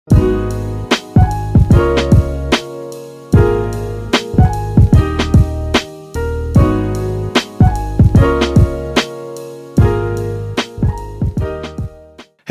Hey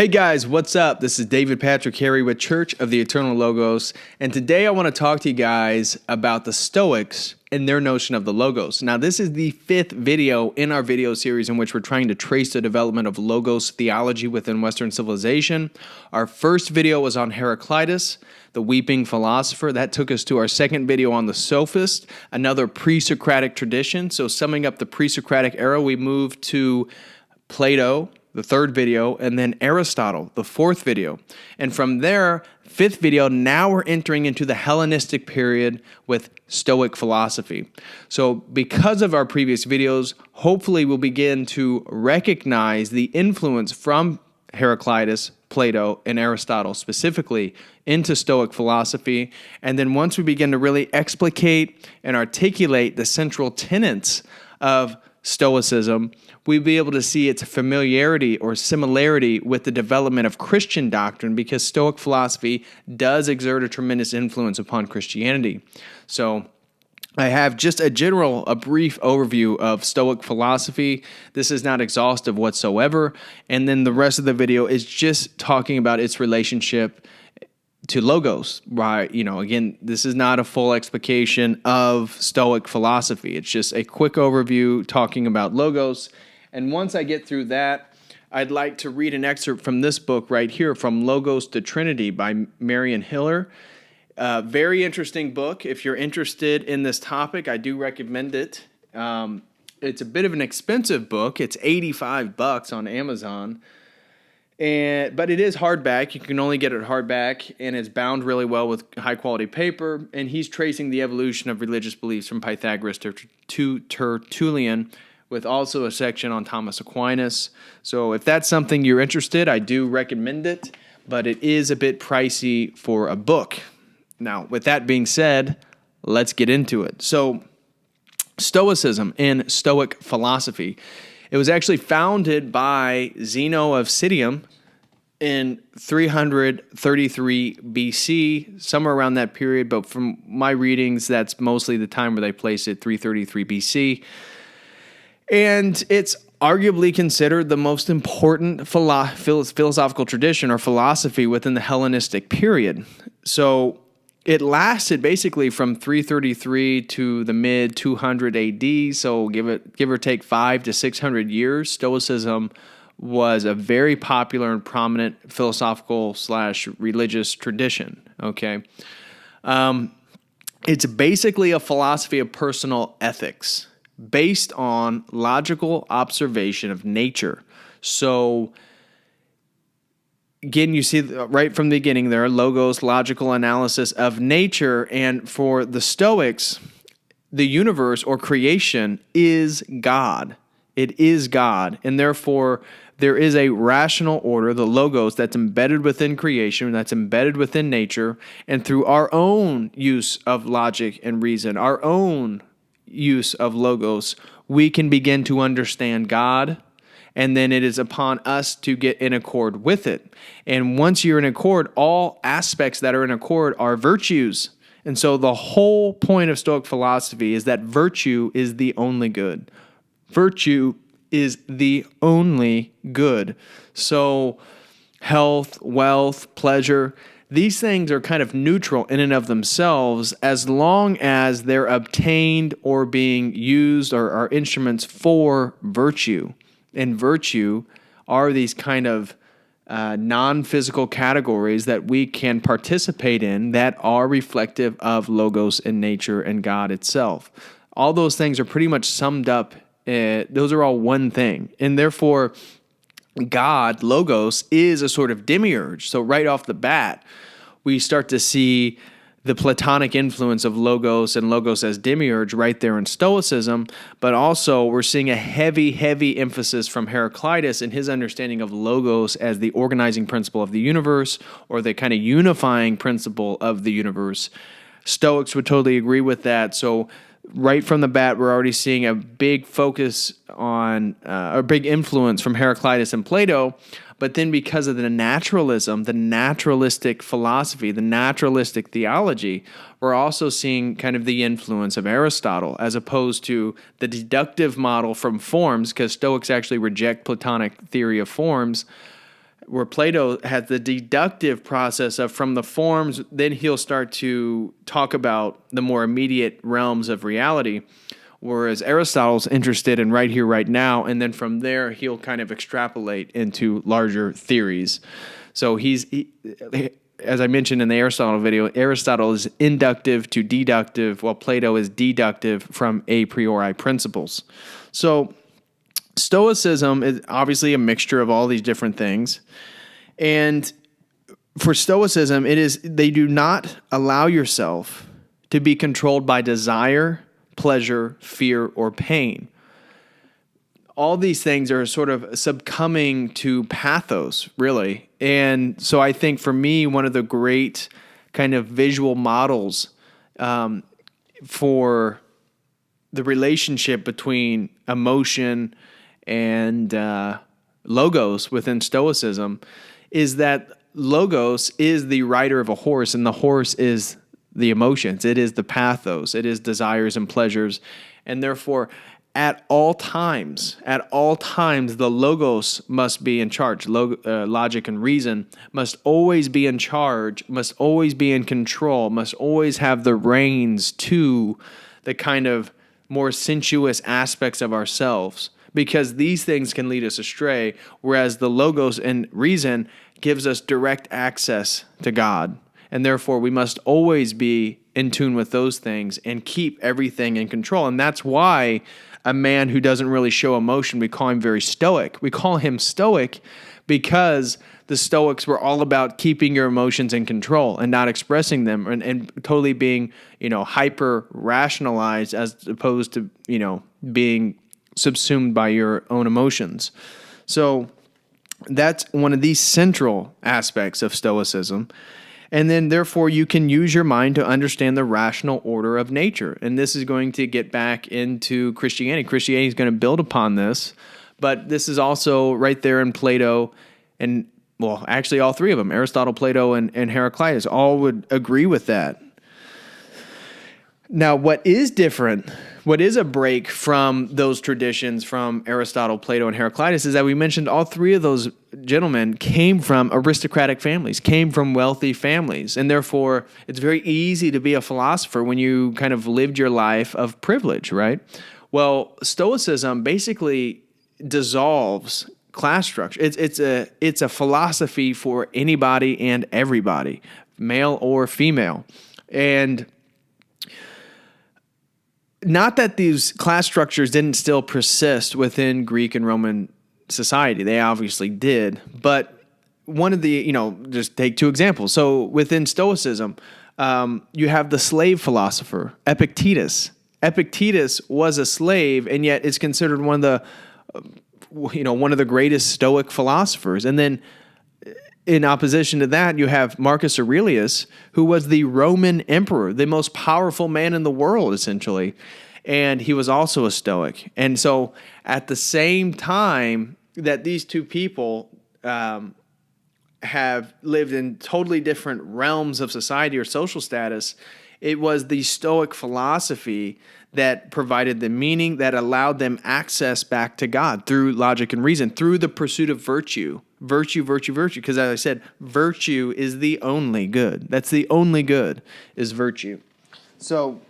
guys, what's up? This is David Patrick Harry with Church of the Eternal Logos, and today I want to talk to you guys about the Stoics and their notion of the Logos. Now, this is the 5th video in our video series in which we're trying to trace the development of Logos theology within Western civilization. Our first video was on Heraclitus, the weeping philosopher. That took us to our second video on the Sophist, another pre-Socratic tradition. So summing up the pre-Socratic era, we moved to Plato, the third video, and then Aristotle, the fourth video. And from there, fifth video, now we're entering into the Hellenistic period with Stoic philosophy. So because of our previous videos, hopefully we'll begin to recognize the influence from Heraclitus, Plato, and Aristotle specifically into Stoic philosophy. And then once we begin to really explicate and articulate the central tenets of Stoicism, we'd be able to see its familiarity or similarity with the development of Christian doctrine, because Stoic philosophy does exert a tremendous influence upon Christianity. So I have just a brief overview of Stoic philosophy. This is not exhaustive whatsoever. And then the rest of the video is just talking about its relationship to Logos, right? Again, this is not a full explication of Stoic philosophy. It's just a quick overview talking about Logos. And once I get through that, I'd like to read an excerpt from this book right here, From Logos to Trinity by Marian Hiller. Very interesting book. If you're interested in this topic, I do recommend it. It's a bit of an expensive book. It's $85 on Amazon. But it is hardback. You can only get it hardback, and it's bound really well with high-quality paper. And he's tracing the evolution of religious beliefs from Pythagoras to Tertullian, with also a section on Thomas Aquinas. So if that's something you're interested, I do recommend it, but it is a bit pricey for a book. Now, with that being said, let's get into it. So, Stoicism and Stoic philosophy. It was actually founded by Zeno of Citium in 333 BC, somewhere around that period, but from my readings, that's mostly the time where they place it, 333 BC. And it's arguably considered the most important philosophical tradition or philosophy within the Hellenistic period. So it lasted basically from 333 to the mid 200 AD, so give or take 500 to 600 years. Stoicism was a very popular and prominent philosophical / religious tradition. Okay, it's basically a philosophy of personal ethics based on logical observation of nature. So again, you see right from the beginning there, logos, logical analysis of nature. And for the Stoics, the universe or creation is God. It is God. And therefore, there is a rational order, the logos, that's embedded within creation, that's embedded within nature. And through our own use of logic and reason, our own use of logos, we can begin to understand God. And then it is upon us to get in accord with it. And once you're in accord, all aspects that are in accord are virtues. And so the whole point of Stoic philosophy is that virtue is the only good. Virtue is the only good. So health, wealth, pleasure, these things are kind of neutral in and of themselves as long as they're obtained or being used or are instruments for virtue. And virtue are these kind of non-physical categories that we can participate in that are reflective of logos in nature and God itself. All those things are pretty much summed up. Those are all one thing. And therefore, God, logos, is a sort of demiurge. So right off the bat, we start to see the Platonic influence of logos and logos as demiurge right there in Stoicism, but also we're seeing a heavy, heavy emphasis from Heraclitus in his understanding of logos as the organizing principle of the universe or the kind of unifying principle of the universe. Stoics would totally agree with that. So right from the bat, we're already seeing a big focus on, a big influence from Heraclitus and Plato. But then because of the naturalism, the naturalistic philosophy, the naturalistic theology, we're also seeing kind of the influence of Aristotle as opposed to the deductive model from forms, because Stoics actually reject Platonic theory of forms, where Plato has the deductive process of from the forms, then he'll start to talk about the more immediate realms of reality, whereas Aristotle's interested in right here, right now, and then from there he'll kind of extrapolate into larger theories. So as I mentioned in the Aristotle video, Aristotle is inductive to deductive, while Plato is deductive from a priori principles. So Stoicism is obviously a mixture of all these different things. And for Stoicism, they do not allow yourself to be controlled by desire, pleasure, fear, or pain. All these things are sort of succumbing to pathos, really. And so I think for me, one of the great kind of visual models for the relationship between emotion and logos within Stoicism is that logos is the rider of a horse, and the horse is the emotions. It is the pathos. It is desires and pleasures. And therefore, at all times, the logos must be in charge. Logic and reason must always be in charge, must always be in control, must always have the reins to the kind of more sensuous aspects of ourselves, because these things can lead us astray, whereas the logos and reason gives us direct access to God. And therefore, we must always be in tune with those things and keep everything in control. And that's why a man who doesn't really show emotion, we call him very stoic. We call him stoic because the Stoics were all about keeping your emotions in control and not expressing them, and totally being, hyper rationalized as opposed to, being subsumed by your own emotions. So that's one of these central aspects of Stoicism. And then, therefore, you can use your mind to understand the rational order of nature. And this is going to get back into Christianity. Christianity is going to build upon this, but this is also right there in Plato and, well, actually all three of them, Aristotle, Plato, and Heraclitus, all would agree with that. Now, what is different, what is a break from those traditions from Aristotle, Plato, and Heraclitus is that we mentioned all three of those gentlemen came from aristocratic families, came from wealthy families, and therefore it's very easy to be a philosopher when you kind of lived your life of privilege, right? Well, Stoicism basically dissolves class structure. It's a philosophy for anybody and everybody, male or female, and not that these class structures didn't still persist within Greek and Roman society. They obviously did. But one of the, just take two examples. So within Stoicism, you have the slave philosopher, Epictetus. Epictetus was a slave, and yet is considered one of the greatest Stoic philosophers. And then in opposition to that, you have Marcus Aurelius, who was the Roman emperor, the most powerful man in the world, essentially. And he was also a Stoic. And so at the same time that these two people have lived in totally different realms of society or social status, it was the Stoic philosophy that provided the meaning that allowed them access back to God through logic and reason, through the pursuit of virtue. Virtue. Because as I said, virtue is the only good. That's the only good, is virtue. So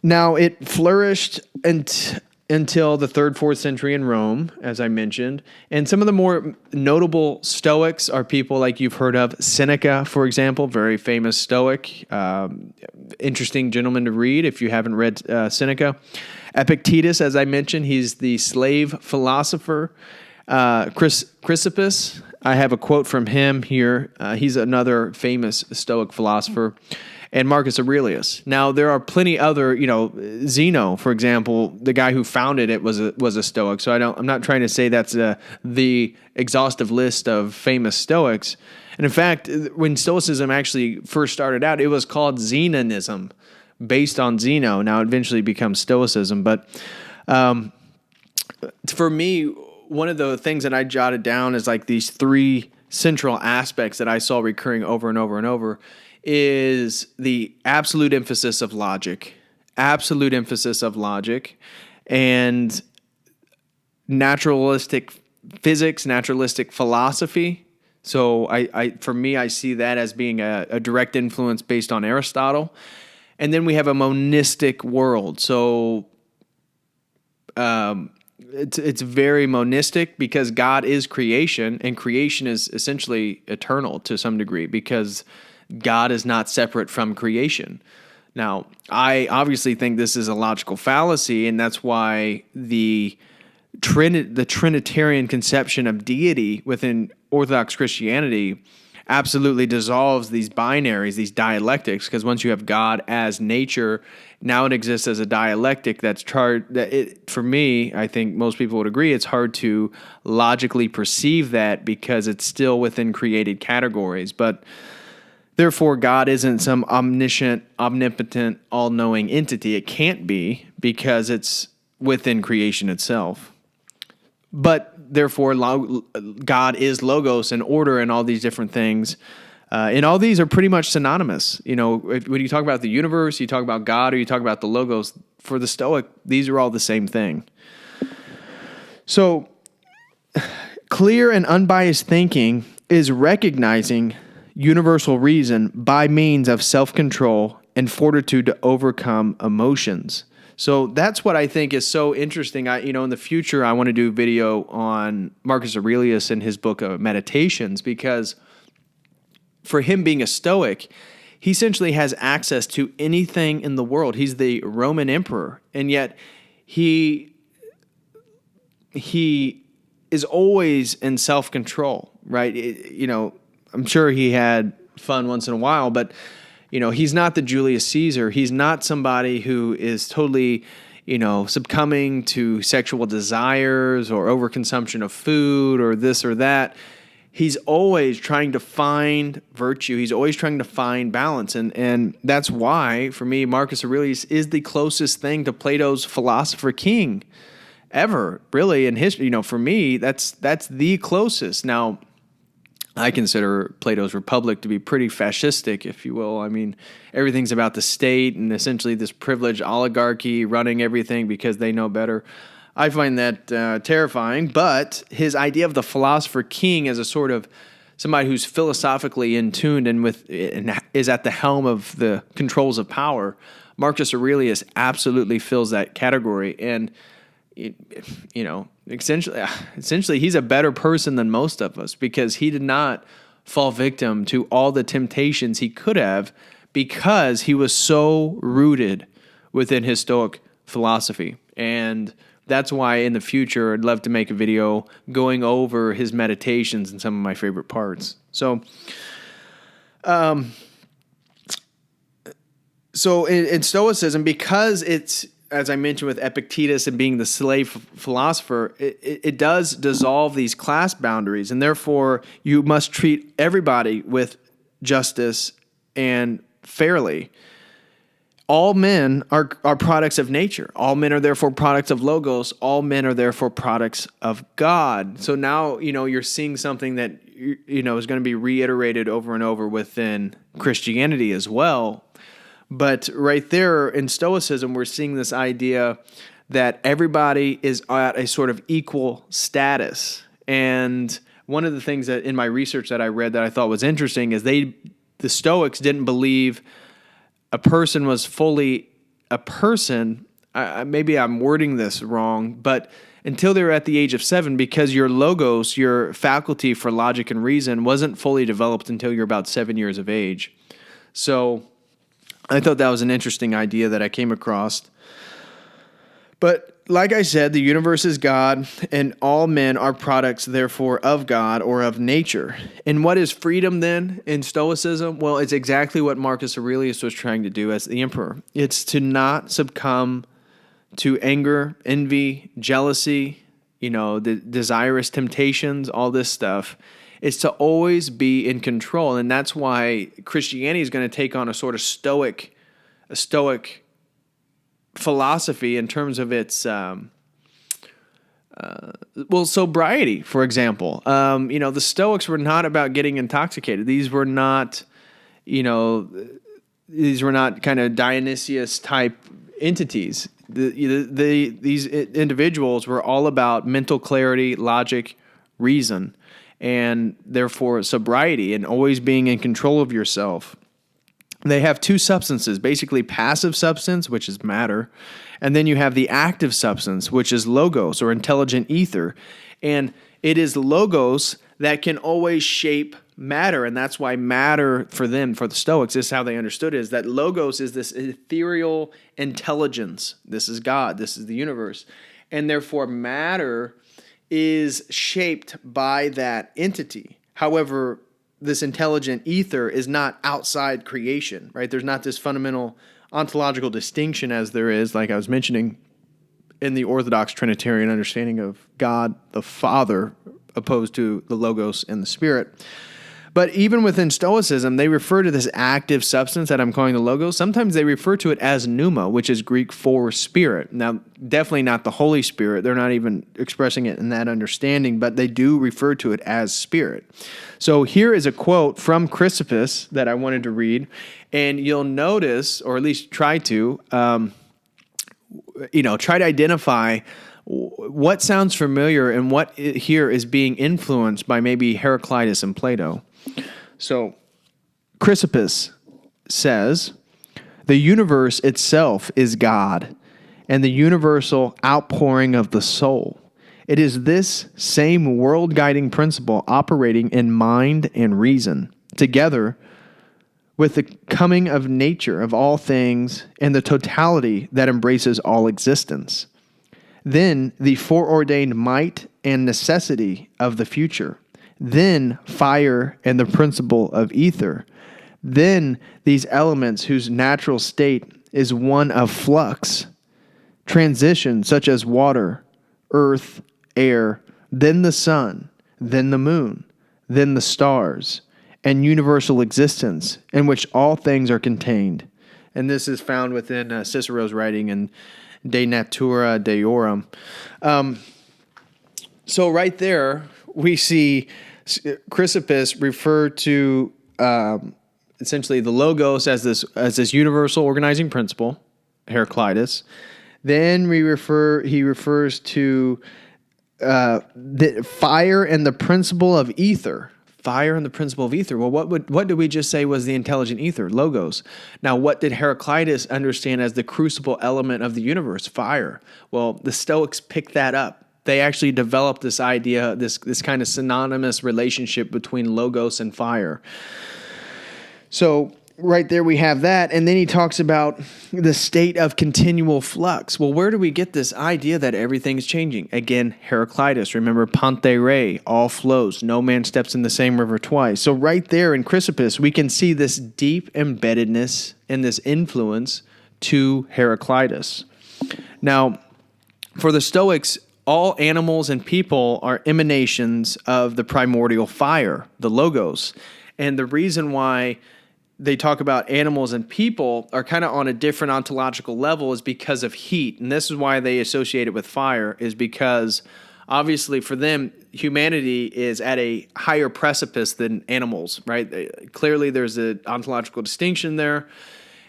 now it flourished until the 3rd, 4th century in Rome, as I mentioned. And some of the more notable Stoics are people like you've heard of. Seneca, for example, very famous Stoic. Interesting gentleman to read if you haven't read Seneca. Epictetus, as I mentioned, he's the slave philosopher. Crispus, I have a quote from him here. He's another famous Stoic philosopher. And Marcus Aurelius. Now, there are plenty other, Zeno, for example, the guy who founded it was a Stoic. So I'm not trying to say that's the exhaustive list of famous Stoics. And in fact, when Stoicism actually first started out, it was called Zenonism, based on Zeno. Now, it eventually becomes Stoicism. But for me, one of the things that I jotted down is like these three central aspects that I saw recurring over and over and over is the absolute emphasis of logic, and naturalistic physics, naturalistic philosophy. So for me, I see that as being a direct influence based on Aristotle. And then we have a monistic world. So it's very monistic because God is creation, and creation is essentially eternal to some degree because God is not separate from creation. Now, I obviously think this is a logical fallacy, and that's why the Trinitarian conception of deity within Orthodox Christianity absolutely dissolves these binaries, these dialectics, because once you have God as nature, now it exists as a dialectic that's for me, I think most people would agree, it's hard to logically perceive that because it's still within created categories. But therefore, God isn't some omniscient, omnipotent, all-knowing entity. It can't be because it's within creation itself. But therefore, God is logos and order and all these different things. And all these are pretty much synonymous. When you talk about the universe, you talk about God, or you talk about the logos, for the Stoic, these are all the same thing. So, clear and unbiased thinking is recognizing universal reason by means of self-control and fortitude to overcome emotions. So that's what I think is so interesting. In the future, I want to do a video on Marcus Aurelius and his book of Meditations, because for him being a Stoic, he essentially has access to anything in the world. He's the Roman emperor, and yet he is always in self-control, right? I'm sure he had fun once in a while, but he's not the Julius Caesar. He's not somebody who is totally, succumbing to sexual desires or overconsumption of food or this or that. He's always trying to find virtue. He's always trying to find balance. And that's why, for me, Marcus Aurelius is the closest thing to Plato's philosopher king ever, really, in history. For me, that's the closest. Now, I consider Plato's Republic to be pretty fascistic, if you will. I mean, everything's about the state and essentially this privileged oligarchy running everything because they know better. I find that terrifying, but his idea of the philosopher king as a sort of somebody who's philosophically in tune and is at the helm of the controls of power, Marcus Aurelius absolutely fills that category. And essentially he's a better person than most of us because he did not fall victim to all the temptations he could have because he was so rooted within his Stoic philosophy. And that's why in the future I'd love to make a video going over his meditations and some of my favorite parts. So in Stoicism, because it's, as I mentioned with Epictetus and being the slave philosopher, it does dissolve these class boundaries, and therefore you must treat everybody with justice and fairly. All men are products of nature. All men are therefore products of logos. All men are therefore products of God. So now, you're seeing something that, is going to be reiterated over and over within Christianity as well. But right there in Stoicism, we're seeing this idea that everybody is at a sort of equal status. And one of the things that in my research that I read that I thought was interesting is the Stoics didn't believe a person was fully a person. Maybe I'm wording this wrong, but until they were at the age of 7, because your logos, your faculty for logic and reason, wasn't fully developed until you're about 7 years of age. So I thought that was an interesting idea that I came across. But like I said, the universe is God, and all men are products, therefore, of God or of nature. And what is freedom then in Stoicism? Well, it's exactly what Marcus Aurelius was trying to do as the emperor. It's to not succumb to anger, envy, jealousy, the desirous temptations, all this stuff. It's to always be in control. And that's why Christianity is going to take on a sort of stoic philosophy in terms of its sobriety, for example. The Stoics were not about getting intoxicated. These were not kind of Dionysius type entities. These individuals were all about mental clarity, logic, reason, and therefore sobriety and always being in control of yourself. They have two substances, basically passive substance, which is matter, and then you have the active substance, which is logos or intelligent ether. And it is logos that can always shape matter, and that's why matter for them, for the Stoics, this is how they understood it, is that logos is this ethereal intelligence. This is God. This is the universe. And therefore matter is shaped by that entity. However, this intelligent ether is not outside creation, right? There's not this fundamental ontological distinction as there is, like I was mentioning, in the Orthodox Trinitarian understanding of God the Father opposed to the Logos and the Spirit. But even within Stoicism, they refer to this active substance that I'm calling the Logos. Sometimes they refer to it as Numa, which is Greek for spirit. Now, definitely not the Holy Spirit. They're not even expressing it in that understanding, but they do refer to it as spirit. So here is a quote from Crispus that I wanted to read, and you'll notice, or at least try to identify what sounds familiar and what here is being influenced by maybe Heraclitus and Plato. So Crispus says, the universe itself is God and the universal outpouring of the soul. It is this same world-guiding principle operating in mind and reason, together with the coming of nature of all things and the totality that embraces all existence. Then the foreordained might and necessity of the future. Then fire and the principle of ether. Then these elements whose natural state is one of flux, transition such as water, earth, air, then the sun, then the moon, then the stars, and universal existence in which all things are contained. And this is found within Cicero's writing in De Natura Deorum. So right there, we see Crispus refer to essentially the Logos as this universal organizing principle, Heraclitus. Then he refers to the fire and the principle of ether. Fire and the principle of ether. Well, what did we just say was the intelligent ether? Logos. Now, what did Heraclitus understand as the crucible element of the universe? Fire. Well, the Stoics picked that up. They actually developed this idea, this kind of synonymous relationship between logos and fire. So right there we have that. And then he talks about the state of continual flux. Well, where do we get this idea that everything's changing? Again, Heraclitus. Remember, Ponte Re, all flows. No man steps in the same river twice. So right there in Crispus, we can see this deep embeddedness and this influence to Heraclitus. Now, for the Stoics, all animals and people are emanations of the primordial fire, the Logos. And the reason why they talk about animals and people are kind of on a different ontological level is because of heat. And this is why they associate it with fire, is because obviously for them, humanity is at a higher precipice than animals, right? Clearly there's an ontological distinction there.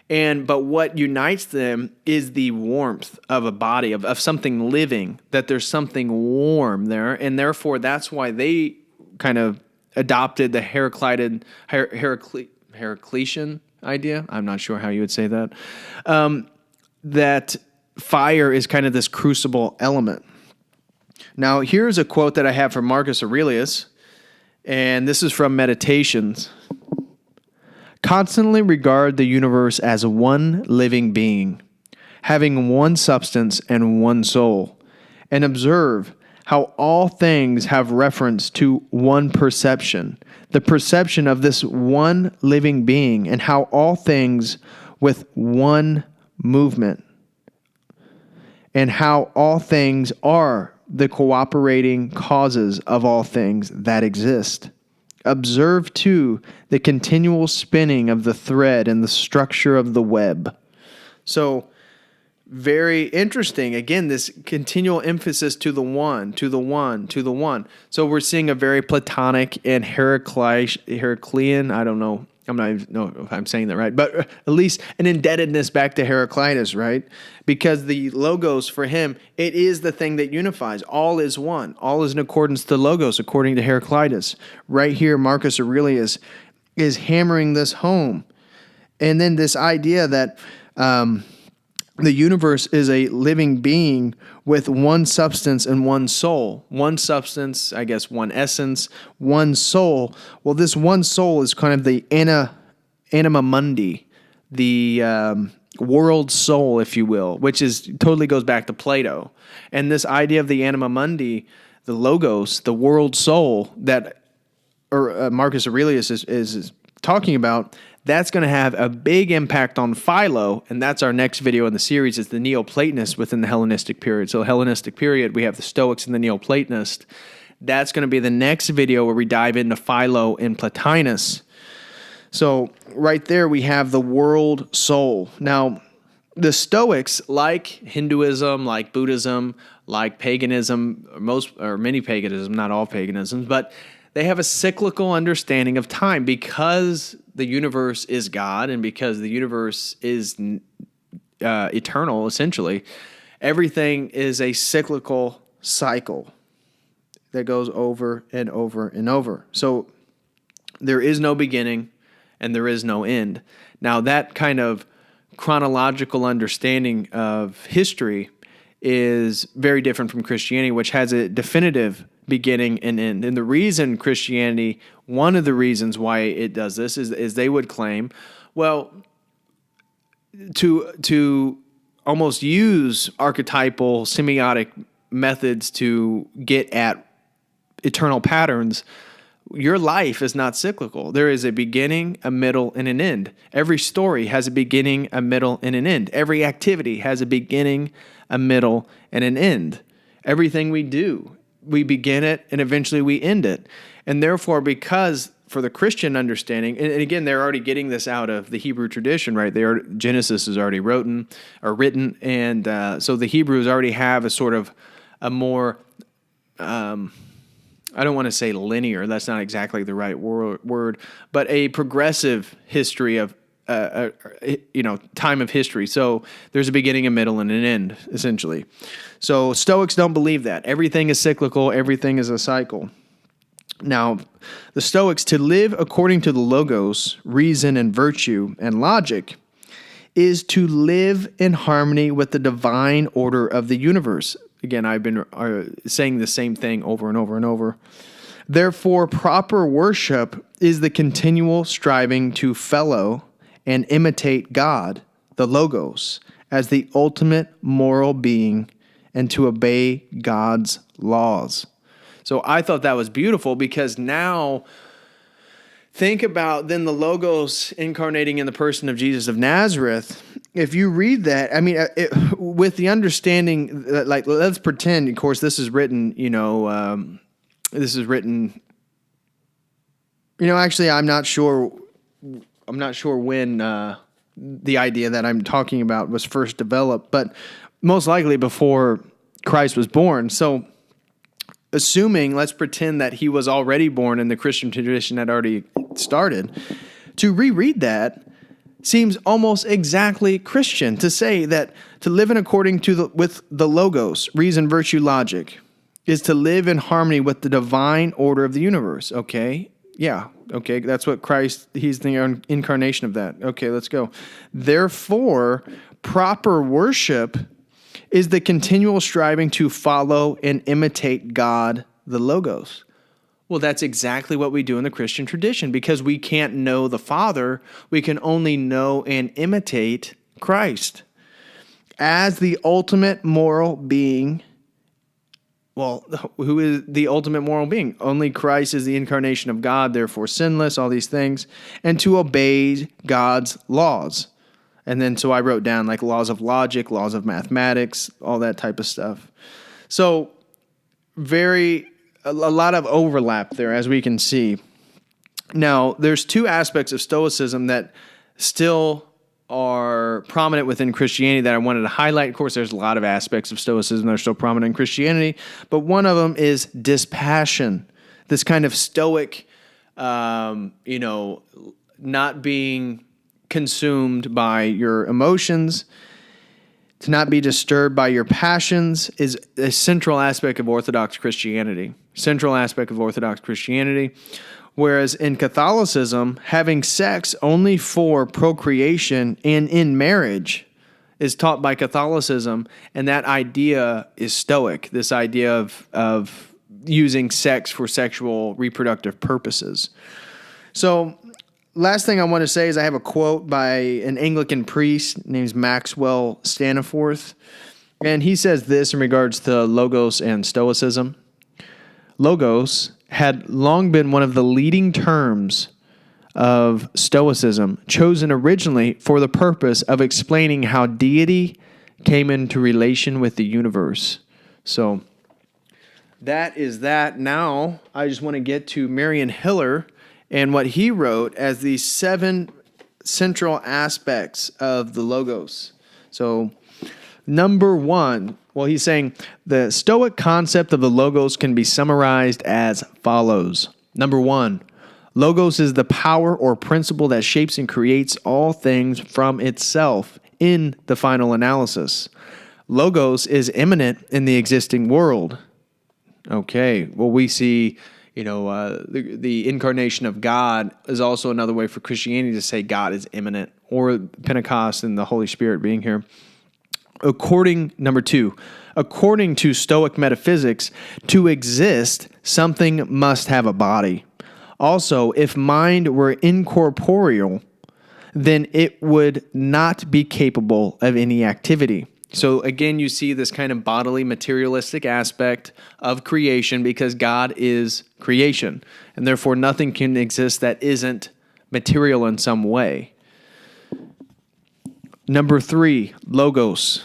But what unites them is the warmth of a body, of something living, that there's something warm there. And therefore, that's why they kind of adopted the Heraclitian idea. I'm not sure how you would say that. That fire is kind of this crucible element. Now, here's a quote that I have from Marcus Aurelius, and this is from Meditations. Constantly regard the universe as one living being, having one substance and one soul, and observe how all things have reference to one perception, the perception of this one living being, and how all things with one movement, and how all things are the cooperating causes of all things that exist. Observe, too, the continual spinning of the thread and the structure of the web. So very interesting. Again, this continual emphasis to the one, to the one, to the one. So we're seeing a very Platonic and Heraclean, I don't know, I'm not even know if I'm saying that right, but at least an indebtedness back to Heraclitus, right? Because the logos for him, it is the thing that unifies. All is one. All is in accordance to logos, according to Heraclitus. Right here, Marcus Aurelius is hammering this home. And then this idea that the universe is a living being with one substance and one soul. One substance, I guess, one essence, one soul. Well, this one soul is kind of the anima mundi, the world soul, if you will, which is totally goes back to Plato. And this idea of the anima mundi, the logos, the world soul that Marcus Aurelius is talking about, that's going to have a big impact on Philo, and that's our next video in the series, is the Neoplatonists within the Hellenistic period. So Hellenistic period, we have the Stoics and the Neoplatonists. That's going to be the next video where we dive into Philo and Plotinus. So right there we have the world soul. Now, the Stoics, like Hinduism, like Buddhism, like paganism, many paganism, not all paganisms, but they have a cyclical understanding of time because the universe is God and because the universe is eternal, essentially. Everything is a cyclical cycle that goes over and over and over. So there is no beginning and there is no end. Now, that kind of chronological understanding of history is very different from Christianity, which has a definitive beginning and end. And the reason Christianity, one of the reasons why it does this is they would claim, well, to almost use archetypal semiotic methods to get at eternal patterns, your life is not cyclical. There is a beginning, a middle, and an end. Every story has a beginning, a middle, and an end. Every activity has a beginning, a middle, and an end. Everything we do, we begin it and eventually we end it. And therefore, because for the Christian understanding, and again, they're already getting this out of the Hebrew tradition, right? Genesis is already written, and so the Hebrews already have a sort of a more, I don't want to say linear, that's not exactly the right word, but a progressive history of, time of history. So there's a beginning, a middle, and an end, essentially. So Stoics don't believe that. Everything is cyclical, everything is a cycle. Now, the Stoics, to live according to the logos, reason and virtue and logic, is to live in harmony with the divine order of the universe. Again, I've been saying the same thing over and over and over. Therefore, proper worship is the continual striving to follow and imitate God, the Logos, as the ultimate moral being and to obey God's laws. So I thought that was beautiful because now think about then the Logos incarnating in the person of Jesus of Nazareth. If you read that, I mean, with the understanding that, like, let's pretend, of course, this is written, actually, I'm not sure when the idea that I'm talking about was first developed, but most likely before Christ was born. So assuming, let's pretend that he was already born and the Christian tradition had already started, to reread that seems almost exactly Christian, to say that to live in according to with the Logos, reason, virtue, logic, is to live in harmony with the divine order of the universe. Okay, yeah, okay, that's what Christ, he's the incarnation of that. Okay, let's go. Therefore, proper worship is the continual striving to follow and imitate God, the Logos. Well, that's exactly what we do in the Christian tradition, because we can't know the Father. We can only know and imitate Christ as the ultimate moral being. Well, who is the ultimate moral being? Only Christ is the incarnation of God, therefore sinless, all these things, and to obey God's laws. And then so I wrote down like laws of logic, laws of mathematics, all that type of stuff. So a lot of overlap there, as we can see. Now, there's two aspects of Stoicism that still are prominent within Christianity that I wanted to highlight. Of course, there's a lot of aspects of Stoicism that are still prominent in Christianity, but one of them is dispassion. This kind of stoic, not being consumed by your emotions, to not be disturbed by your passions, is a central aspect of Orthodox Christianity. Whereas in Catholicism, having sex only for procreation and in marriage is taught by Catholicism, and that idea is Stoic, this idea of using sex for sexual reproductive purposes. So last thing I want to say is I have a quote by an Anglican priest named Maxwell Staniforth, and he says this in regards to Logos and Stoicism. Logos had long been one of the leading terms of Stoicism, chosen originally for the purpose of explaining how deity came into relation with the universe. So that is that. Now I just want to get to Marion Hiller and what he wrote as the 7 central aspects of the Logos. So number 1, he's saying the Stoic concept of the Logos can be summarized as follows. Number 1, Logos is the power or principle that shapes and creates all things from itself in the final analysis. Logos is immanent in the existing world. Okay, well, we see, the incarnation of God is also another way for Christianity to say God is immanent, or Pentecost and the Holy Spirit being here. Number 2, according to Stoic metaphysics, to exist, something must have a body. Also, if mind were incorporeal, then it would not be capable of any activity. So again, you see this kind of bodily materialistic aspect of creation because God is creation, and therefore nothing can exist that isn't material in some way. Number 3, Logos,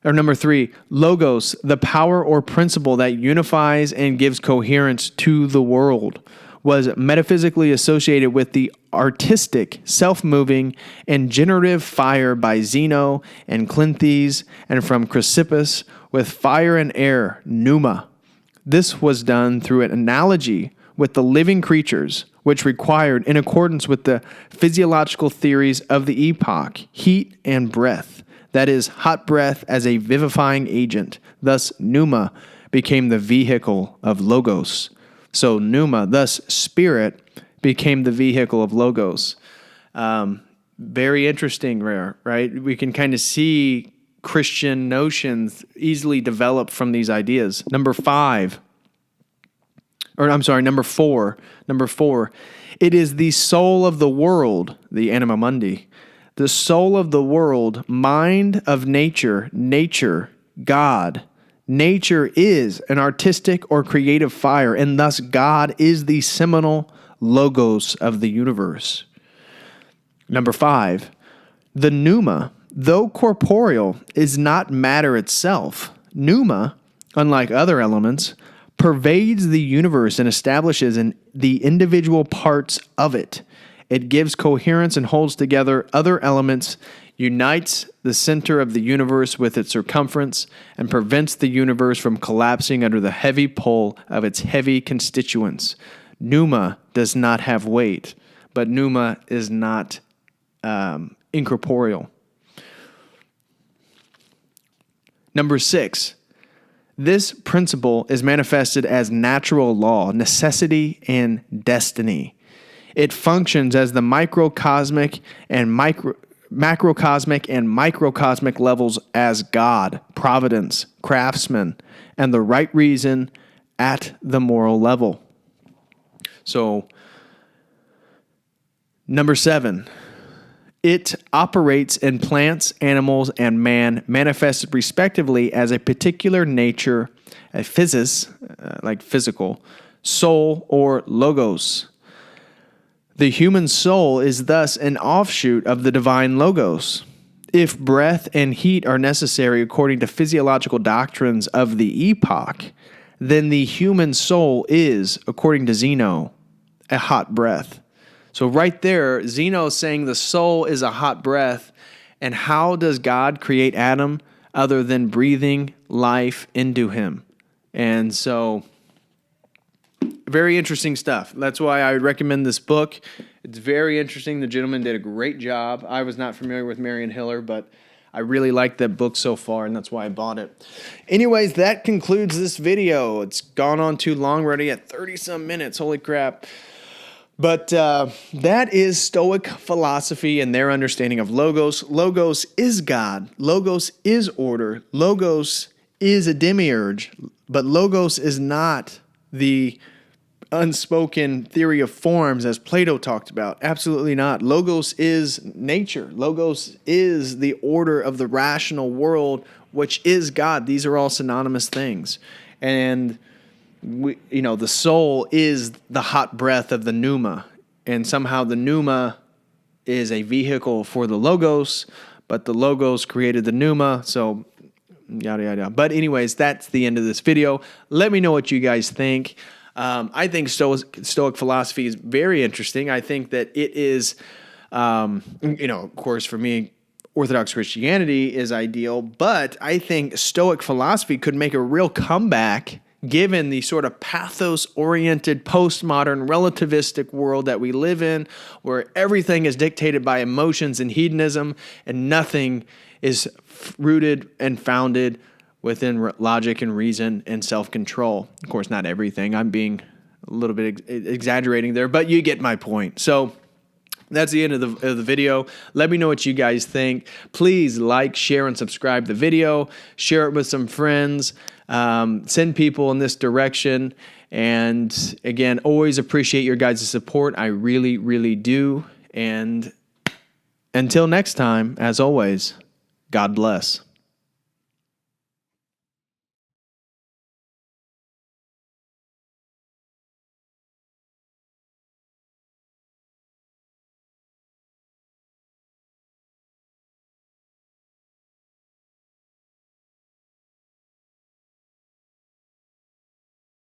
the power or principle that unifies and gives coherence to the world, was metaphysically associated with the artistic, self-moving, and generative fire by Zeno and Clynthes, and from Crispus with fire and air, Numa. This was done through an analogy with the living creatures, which required, in accordance with the physiological theories of the epoch, heat and breath, that is, hot breath as a vivifying agent. Thus, Numa became the vehicle of Logos. So Numa, thus spirit, became the vehicle of Logos. Very interesting, right? We can kind of see Christian notions easily develop from these ideas. Number 4. It is the soul of the world, the anima mundi, the soul of the world, mind of nature, God. Nature is an artistic or creative fire, and thus God is the seminal Logos of the universe. Number 5, the Numa, though corporeal, is not matter itself. Numa, unlike other elements, pervades the universe and establishes in the individual parts of it. It gives coherence and holds together other elements, unites the center of the universe with its circumference, and prevents the universe from collapsing under the heavy pull of its heavy constituents. Numa does not have weight, but Numa is not incorporeal. Number 6, this principle is manifested as natural law, necessity, and destiny. It functions as the macrocosmic and microcosmic levels as God, providence, craftsman, and the right reason at the moral level. So, number 7, it operates in plants, animals, and man, manifested respectively as a particular nature, a physis, like physical, soul, or logos. The human soul is thus an offshoot of the divine Logos. If breath and heat are necessary according to physiological doctrines of the epoch, then the human soul is, according to Zeno, a hot breath. So right there, Zeno is saying the soul is a hot breath. And how does God create Adam other than breathing life into him? And so, very interesting stuff. That's why I would recommend this book. It's very interesting. The gentleman did a great job. I was not familiar with Marion Hiller, but I really like that book so far, and that's why I bought it. Anyways, that concludes this video. It's gone on too long. We're already at 30-some minutes. Holy crap. But that is Stoic philosophy and their understanding of logos. Logos is God. Logos is order. Logos is a demiurge. But logos is not the unspoken theory of forms as Plato talked about. Absolutely not. Logos is nature. Logos is the order of the rational world, which is God. These are all synonymous things. And the soul is the hot breath of the Numa. And somehow the Numa is a vehicle for the logos, but the logos created the Numa. So yada, yada. But anyways, that's the end of this video. Let me know what you guys think. I think Stoic philosophy is very interesting. I think that it is, of course, for me, Orthodox Christianity is ideal, but I think Stoic philosophy could make a real comeback given the sort of pathos-oriented, postmodern, relativistic world that we live in, where everything is dictated by emotions and hedonism, and nothing is rooted and founded within logic and reason and self-control. Of course, not everything. I'm being a little bit exaggerating there, but you get my point. So that's the end of the video. Let me know what you guys think. Please like, share, and subscribe the video. Share it with some friends. Send people in this direction. And again, always appreciate your guys' support. I really, really do. And until next time, as always, God bless.